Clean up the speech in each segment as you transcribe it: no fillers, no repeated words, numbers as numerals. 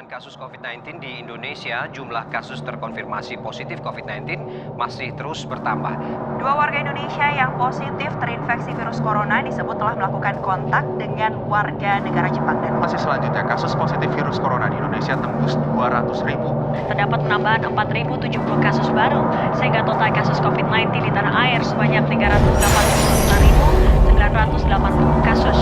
perkembangan kasus COVID-19 di Indonesia, jumlah kasus terkonfirmasi positif COVID-19 masih terus bertambah. 2 warga Indonesia yang positif terinfeksi virus corona disebut telah melakukan kontak dengan warga negara Jepang. Dan masih selanjutnya, kasus positif virus corona di Indonesia tembus 200.000. Terdapat penambahan 4.070 kasus baru, sehingga total kasus COVID-19 di tanah air sebanyak 385.980 kasus.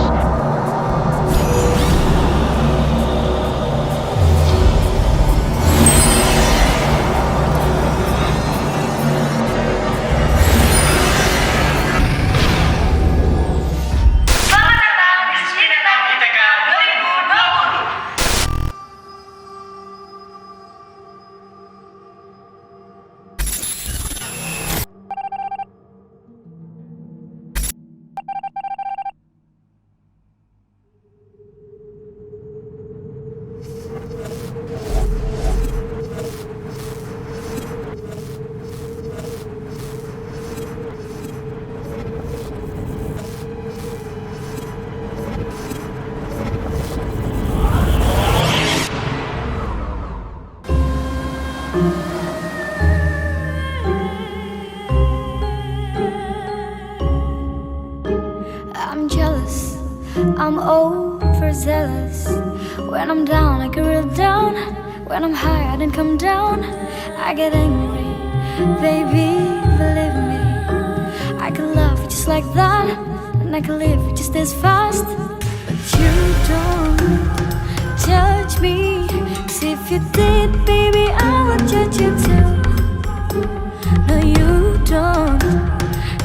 I'm jealous, I'm overzealous. When I'm down, I get real down. When I'm high, I then come down. I get angry, baby, believe me. I can love you just like that, and I can live you just as fast. But you don't judge me, 'cause if you did, baby, I would judge you too. No, you don't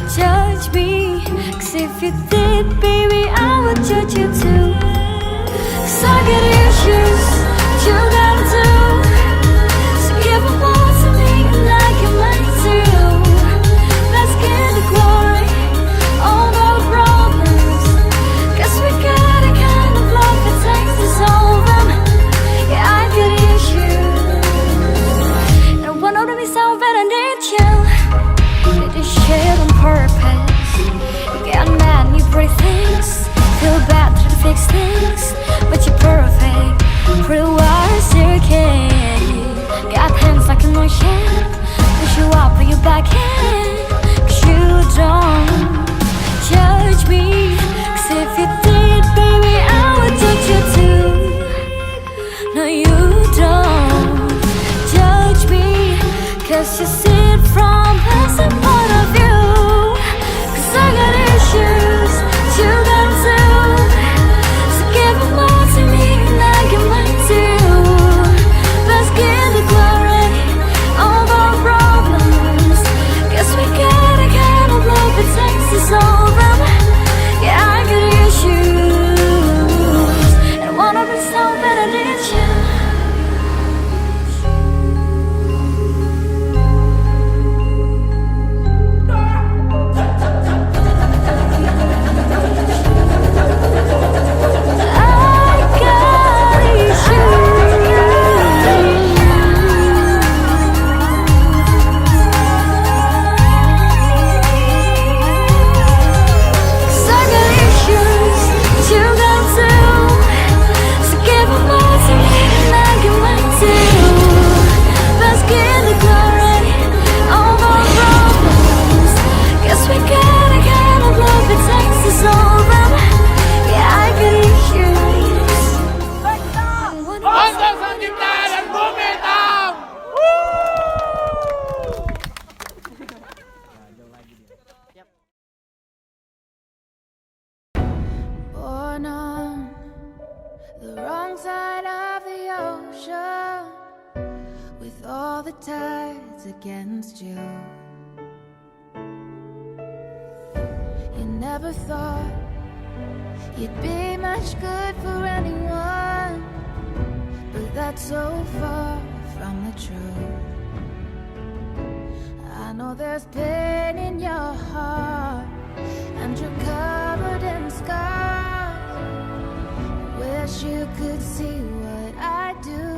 judge me, 'cause if you did, baby, I would judge you too. 'Cause I get issues, you got too. So give them all to me like you meant to. Let's get the glory, all the problems. 'Cause we got a kind of love that takes to solve them. Yeah, I get issues, and I want to be so bad I need you. Did this shit on purpose. Get mad and you break things. Feel bad to fix things, but you're perfect. Pretty wise, you're okay. Got hands like an ocean. Push you up with your backhand. 'Cause you don't judge me, 'cause if you did, baby, I would judge you too. No, you don't judge me, 'cause you see it from a certain point of view. 'Cause I got issues, you got too. So give them all to me like you meant to. Let's get the glory, all the problems. 'Cause we got a kind of love it takes to solve them. Yeah, I got issues, and I wanna be so bad I need you. Untuk Pencipta dan Bumi hitam. Born on the wrong side of the ocean, with all the tides against you. You never thought you'd be much good for anyone, but that's so far from the truth. I know there's pain in your heart, and you're covered in scars. Wish you could see what I do.